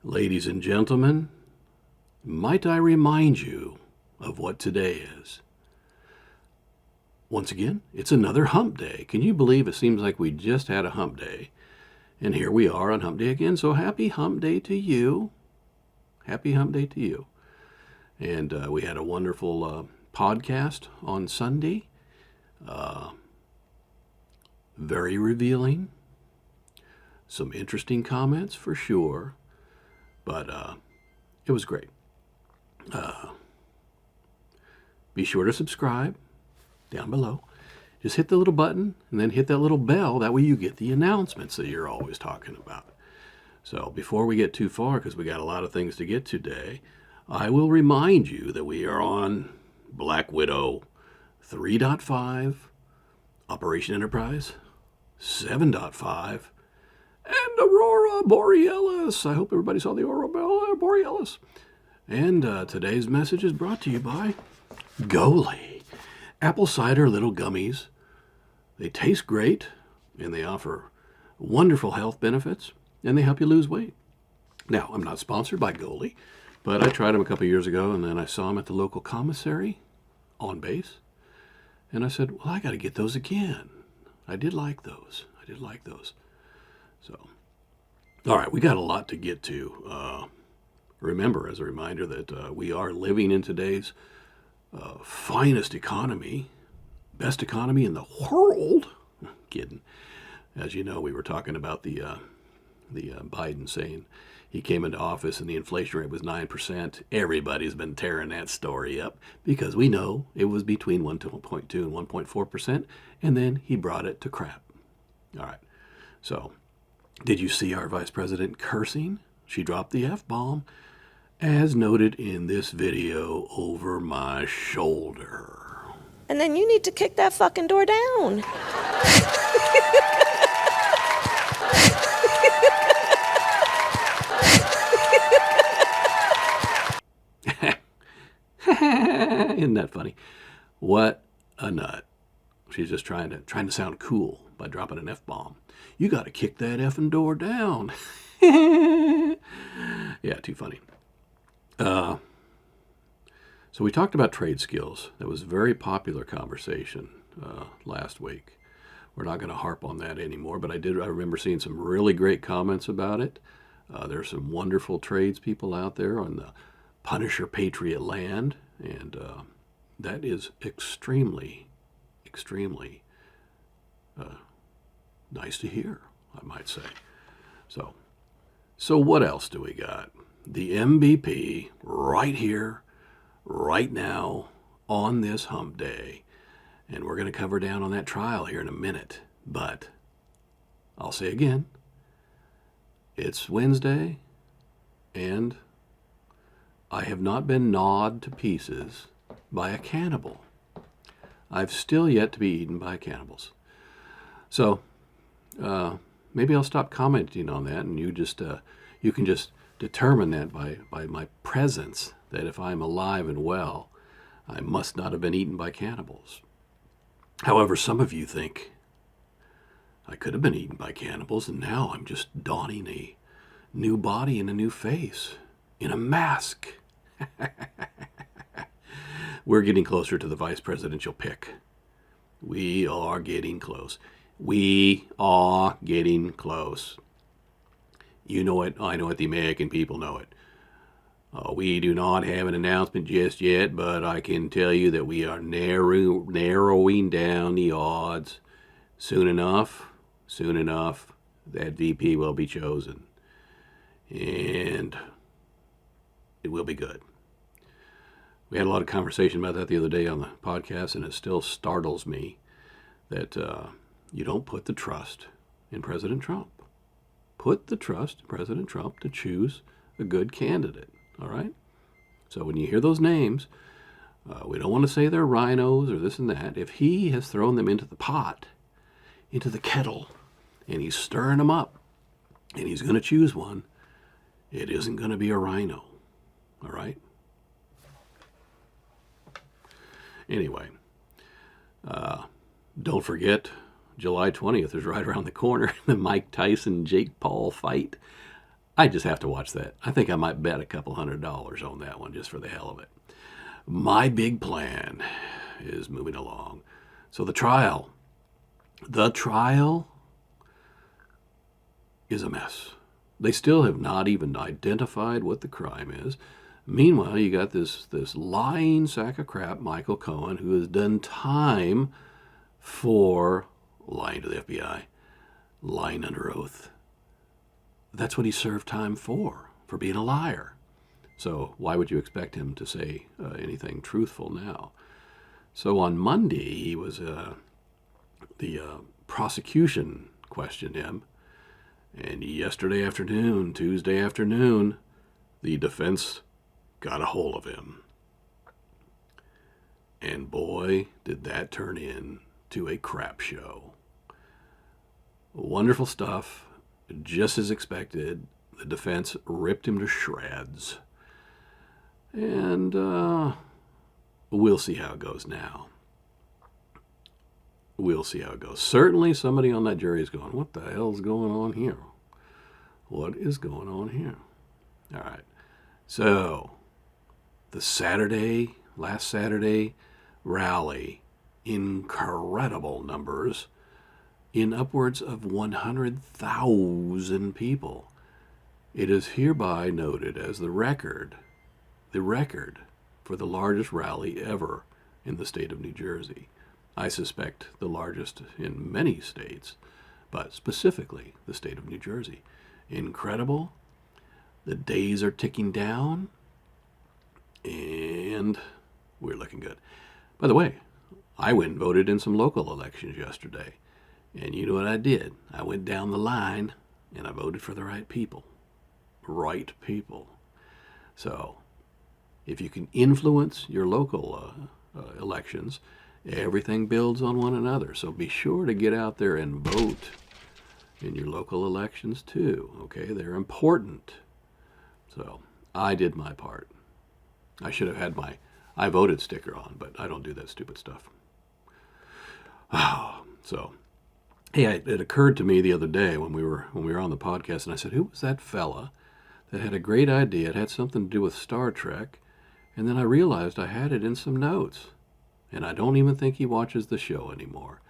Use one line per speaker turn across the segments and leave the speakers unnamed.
Ladies and gentlemen, might I remind you of what today is? Once again, it's another hump day. Can you believe it seems like we just had a hump day? And here we are on hump day again. So happy hump day to you. Happy hump day to you. And we had a wonderful podcast on Sunday. Very revealing. Some interesting comments for sure. But it was great. Be sure to subscribe down below. Just hit the little button and then hit that little bell. That way you get the announcements that you're always talking about. So before we get too far, because we got a lot of things to get today, I will remind you that we are on Black Widow 3.5, Operation Enterprise 7.5, and Aurora Borealis. I hope everybody saw the Aurora Borealis. And today's message is brought to you by Goli. Apple cider little gummies. They taste great, and they offer wonderful health benefits, and they help you lose weight. Now, I'm not sponsored by Goli, but I tried them a couple years ago, and then I saw them at the local commissary on base, and I said, well, I got to get those again. I did like those. So, all right, we got a lot to get to. Remember, as a reminder, that we are living in today's finest economy, best economy in the world. Kidding. As you know, we were talking about the Biden saying he came into office and the inflation rate was 9%. Everybody's been tearing that story up because we know it was between 1.2 and 1.4%, and then he brought it to crap. All right. So, did you see our vice president cursing? She dropped the F-bomb, as noted in this video over my shoulder.
And then you need to kick that fucking door down.
Isn't that funny? What a nut. She's just trying to sound cool by dropping an F-bomb. You got to kick that effing door down. Yeah, too funny. So we talked about trade skills. That was a very popular conversation last week. We're not going to harp on that anymore, but I remember seeing some really great comments about it. There's some wonderful tradespeople out there on the Punisher Patriot land, and that is extremely nice to hear, I might say. So what else do we got? The MVP right here, right now, on this hump day. And we're going to cover down on that trial here in a minute. But I'll say again, it's Wednesday, and I have not been gnawed to pieces by a cannibal. I've still yet to be eaten by cannibals. So maybe I'll stop commenting on that, and you can just determine that by my presence, that if I'm alive and well, I must not have been eaten by cannibals. However, some of you think I could have been eaten by cannibals, and now I'm just donning a new body and a new face in a mask. We're getting closer to the vice presidential pick. We are getting close. We are getting close. You know it, I know it, the American people know it. We do not have an announcement just yet, but I can tell you that we are narrowing down the odds. Soon enough, that VP will be chosen. And it will be good. We had a lot of conversation about that the other day on the podcast, and it still startles me that you don't put the trust in President Trump. Put the trust in President Trump to choose a good candidate, all right? So when you hear those names, we don't want to say they're rhinos or this and that. If he has thrown them into the pot, into the kettle, and he's stirring them up, and he's going to choose one, it isn't going to be a rhino, all right? Anyway, don't forget, July 20th is right around the corner. The Mike Tyson-Jake Paul fight. I just have to watch that. I think I might bet a couple $100 on that one just for the hell of it. My big plan is moving along. So the trial is a mess. They still have not even identified what the crime is. Meanwhile, you got this lying sack of crap, Michael Cohen, who has done time for lying to the FBI, lying under oath. That's what he served time for being a liar. So why would you expect him to say anything truthful now? So on Monday, he was the prosecution questioned him, and yesterday afternoon, Tuesday afternoon, the defense got a hold of him. And boy, did that turn into a crap show. Wonderful stuff. Just as expected, the defense ripped him to shreds. And we'll see how it goes now. We'll see how it goes. Certainly somebody on that jury is going, what the hell's going on here? What is going on here? All right. So, last Saturday rally, incredible numbers, in upwards of 100,000 people. It is hereby noted as the record for the largest rally ever in the state of New Jersey. I suspect the largest in many states, but specifically the state of New Jersey. Incredible. The days are ticking down, and we're looking good. By the way, I went and voted in some local elections yesterday. And you know what I did? I went down the line and I voted for the right people. Right people. So, if you can influence your local elections, everything builds on one another. So be sure to get out there and vote in your local elections too. Okay, they're important. So, I did my part. I should have had my I voted sticker on, but I don't do that stupid stuff. So, hey, it occurred to me the other day when we were on the podcast, and I said, who was that fella that had a great idea? It had something to do with Star Trek, and then I realized I had it in some notes, and I don't even think he watches the show anymore.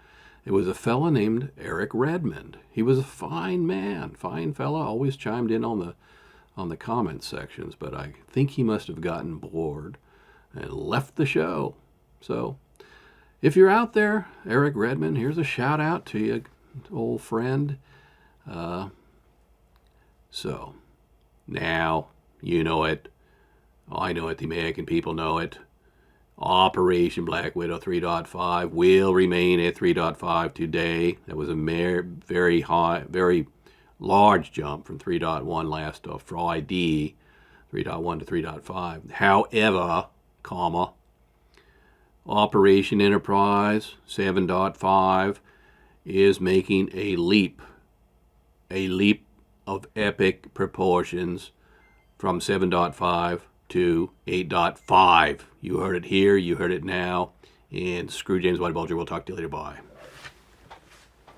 It was a fella named Eric Redmond. He was a fine man, fine fella, always chimed in on the comment sections, but I think he must have gotten bored and left the show. So, if you're out there, Eric Redmond, here's a shout out to you, old friend. So, now, you know it. I know it. The American people know it. Operation Black Widow 3.5 will remain at 3.5 today. That was a very large jump from 3.1 last Friday, 3.1 to 3.5. However, Operation Enterprise 7.5 is making a leap of epic proportions from 7.5 to 8.5. You heard it here, you heard it now, and screw James White Bulger. We'll talk to you later. Bye.